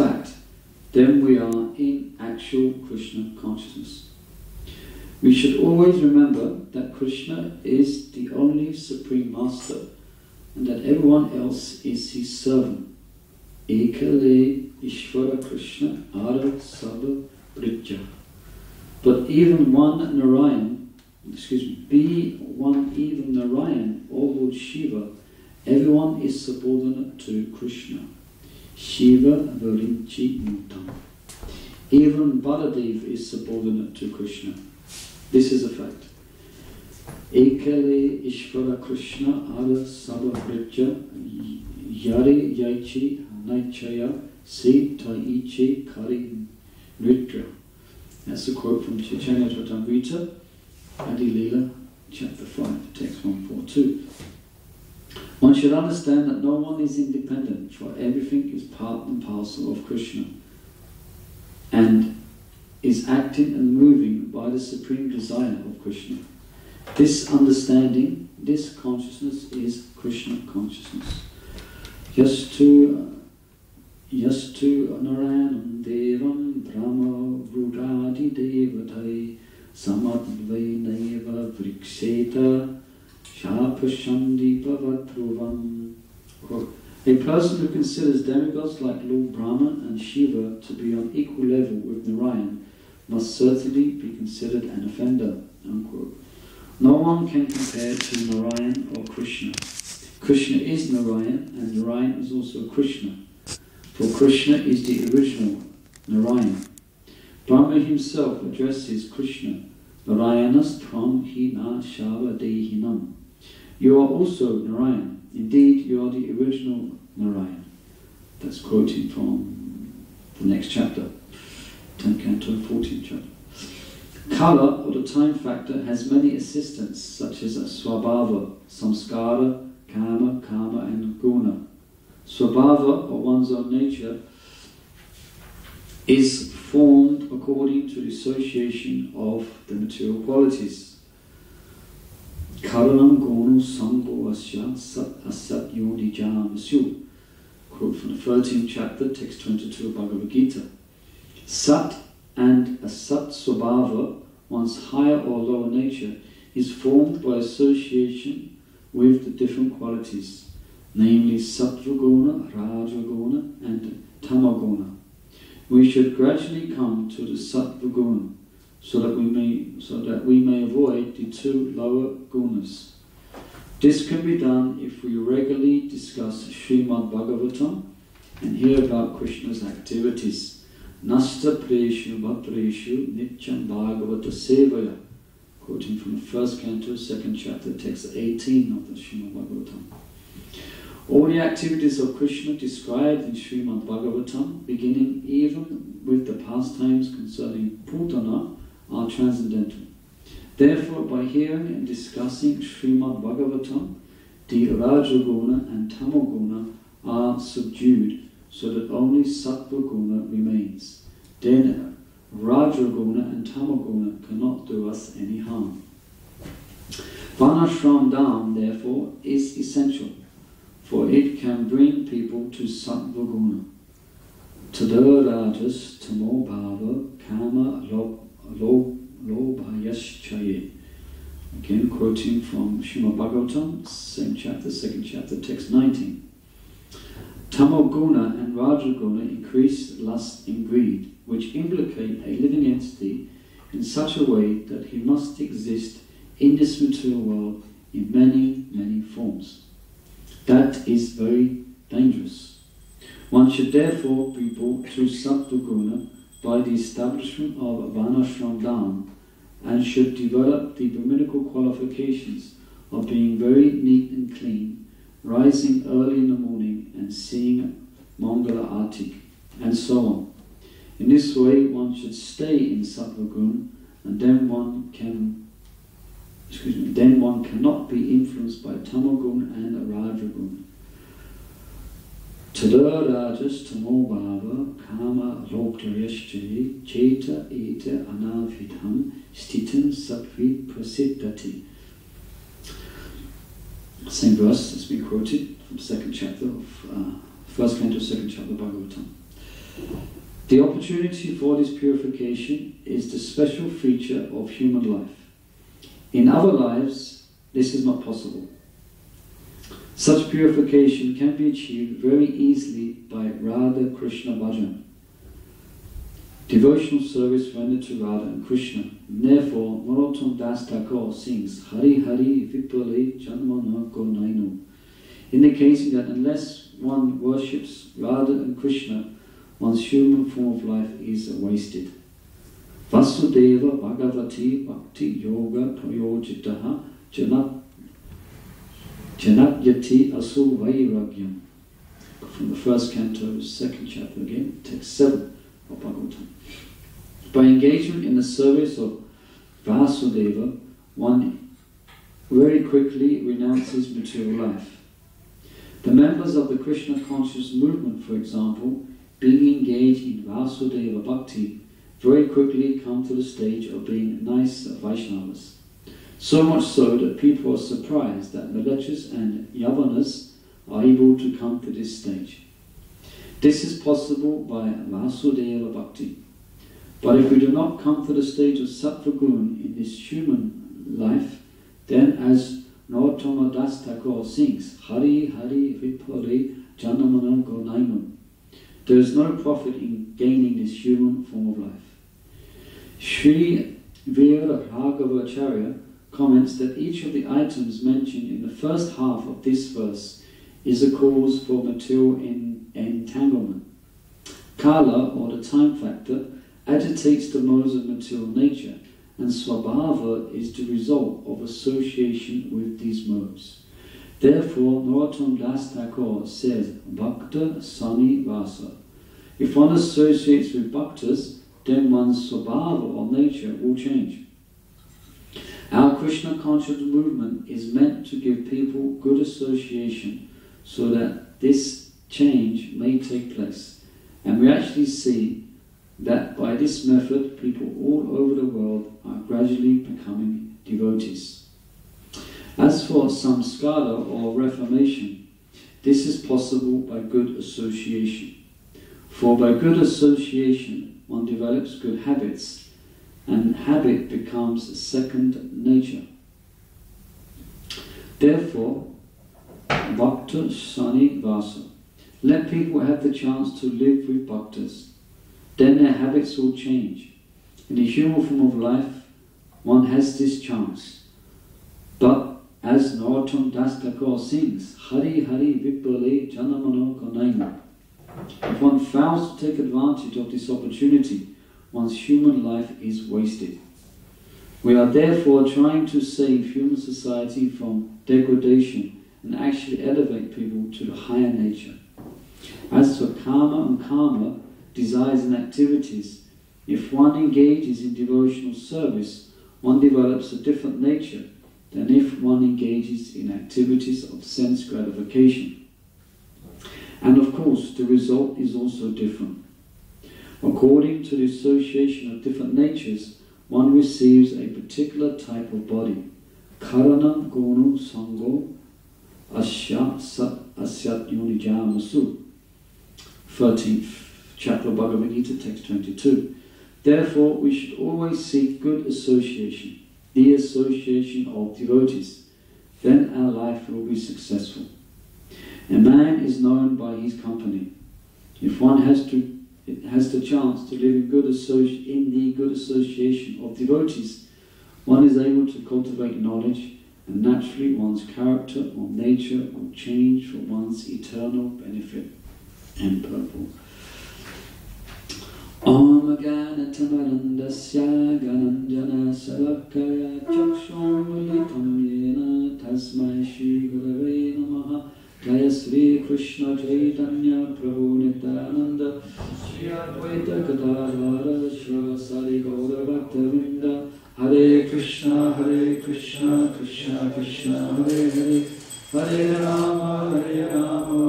fact, then we are in actual Krishna consciousness. We should always remember that Krishna is the only Supreme Master and that everyone else is his servant. Ekale Ishvara Krishna Ara Sabha Bridja. But even one Narayan, be one even Narayan or Lord Shiva, everyone is subordinate to Krishna. Shiva Varinchi Mutam. Even Baladev is subordinate to Krishna. This is a fact. Ekale Ishvara Krishna Ara Sabha Bridja Yare Yaichi Naichaya Se Taichi Kari Nritra. That's a quote from Chaitanya Charitamrita, Adi Leela, chapter 5, text 142. One should understand that no one is independent, for everything is part and parcel of Krishna and is acting and moving by the supreme desire of Krishna. This understanding, this consciousness is Krishna consciousness. Yastu Narayanam Devam Brahma Vrudadi Devatai Samadvai Naiva Vriksheta Shapashandi Pavatruvam. A person who considers demigods like Lord Brahma and Shiva to be on equal level with Narayan must certainly be considered an offender. Unquote. No one can compare to Narayan or Krishna. Krishna is Narayan and Narayan is also Krishna. For Krishna is the original Narayan. Brahma himself addresses Krishna, Narayanas tvam hina shava dehinam. You are also Narayan. Indeed, you are the original Narayan. That's quoting from the next chapter, 10th canto, 14th chapter. Kala, or the time factor, has many assistants, such as Swabhava, Samskara, Kama, and Guna. Swabhava, or one's own nature, is formed according to the association of the material qualities. Karanam gonu sambo asya sat asat yonijam asyu. Quote from the 13th chapter, text 22 of Bhagavad Gita. Sat and asat swabhava, one's higher or lower nature, is formed by association with the different qualities, namely Sattvaguna, Rajaguna, and Tamaguna. We should gradually come to the Sattvaguna, so that we may avoid the two lower gunas. This can be done if we regularly discuss Srimad Bhagavatam and hear about Krishna's activities. Nasta Preshu Bhatreshu Nityam Bhagavata Sevaya. Quoting from the first canto, second chapter, text 18 of the Srimad Bhagavatam. All the activities of Krishna described in Srimad Bhagavatam, beginning even with the pastimes concerning Putana, are transcendental. Therefore, by hearing and discussing Srimad Bhagavatam, the Rajaguna and Tamaguna are subdued, so that only Sattvaguna remains. Then Rajaguna and Tamaguna cannot do us any harm. Varnashram Dham, therefore, is essential, for it can bring people to Sattvaguna. Tada Rajas Tamo Bhava Kama Lobhayaschaye. Again, quoting from Srimad Bhagavatam, same chapter, second chapter, text 19. Tamoguna and Rajaguna increase lust and greed, which implicate a living entity in such a way that he must exist in this material world in many, many forms. That is very dangerous. One should therefore be brought to Sattvaguna by the establishment of Varnashram Dham, and should develop the Brahminical qualifications of being very neat and clean, rising early in the morning and seeing Mangala Artik, and so on. In this way, one should stay in Sattvaguna, and then one cannot be influenced by Tamaguna and Rajaguna. Tada rajas tamo bhava kama lobdayaschaye cheta eta anavidham stitan sattvi prasiddhati. Same verse has been quoted from second chapter of first canto, second chapter of Bhagavatam. The opportunity for this purification is the special feature of human life. In other lives, this is not possible. Such purification can be achieved very easily by Radha Krishna Bhajan, devotional service rendered to Radha and Krishna. Therefore, Narottam Das Thakur sings Hari Hari Vipale Janmana Gonainu, indicating that unless one worships Radha and Krishna, one's human form of life is wasted. Vasudeva Bhagavati Bhakti Yoga Prayojitaha Janatyati Asu Vairagyam. From the first canto, second chapter again, text 7 of Bhagavatam. By engagement in the service of Vasudeva, one very quickly renounces material life. The members of the Krishna conscious movement, for example, being engaged in Vasudeva Bhakti, very quickly come to the stage of being nice Vaishnavas. So much so that people are surprised that Malachas and Yavanas are able to come to this stage. This is possible by Vasudeva Bhakti. But if we do not come to the stage of Sattva Gun in this human life, then as Narottama Das Thakur sings, Hari Hari Vipale Janamana Gonaimam, there is no profit in gaining this human form of life. Sri Veera Raghavacharya comments that each of the items mentioned in the first half of this verse is a cause for material entanglement. Kala, or the time factor, agitates the modes of material nature, and Swabhava is the result of association with these modes. Therefore, Narottam Das Thakur says, Bhakta Sani Vasa. If one associates with bhaktas, then one's Swabhava or nature will change. Our Krishna conscious movement is meant to give people good association so that this change may take place. And we actually see that by this method, people all over the world are gradually becoming devotees. As for samskara or reformation, this is possible by good association. For by good association, one develops good habits, and habit becomes second nature. Therefore, Bhakta Sani Vasa. Let people have the chance to live with bhaktas. Then their habits will change. In the human form of life, one has this chance. But as Narottam Das Thakur sings, Hari Hari Vipale Janamano Gonaima. If one fails to take advantage of this opportunity, one's human life is wasted. We are therefore trying to save human society from degradation and actually elevate people to the higher nature. As for karma and karma, desires and activities, if one engages in devotional service, one develops a different nature than if one engages in activities of sense gratification. And of course, the result is also different. According to the association of different natures, one receives a particular type of body. Karanam Gonu Sango Asya Sat Asyat Yunijamasu. 13th chapter of Bhagavad Gita, text 22. Therefore, we should always seek good association, the association of devotees. Then our life will be successful. A man is known by his company. If one has the chance to live in the good association of devotees, one is able to cultivate knowledge, and naturally one's character or nature will change for one's eternal benefit and purpose. Om Gyanatamarandasya Gananjana Salakaya Chakshom Militam Yena Tasmai Shri Gurave Namaha Jaya Sri Krishna Chaitanya Prabhu Nityananda Shri Advaita Gadadhara Sri Gaura Bhaktavinda Hare Krishna Krishna Krishna Hare Hare Hare Rama Rama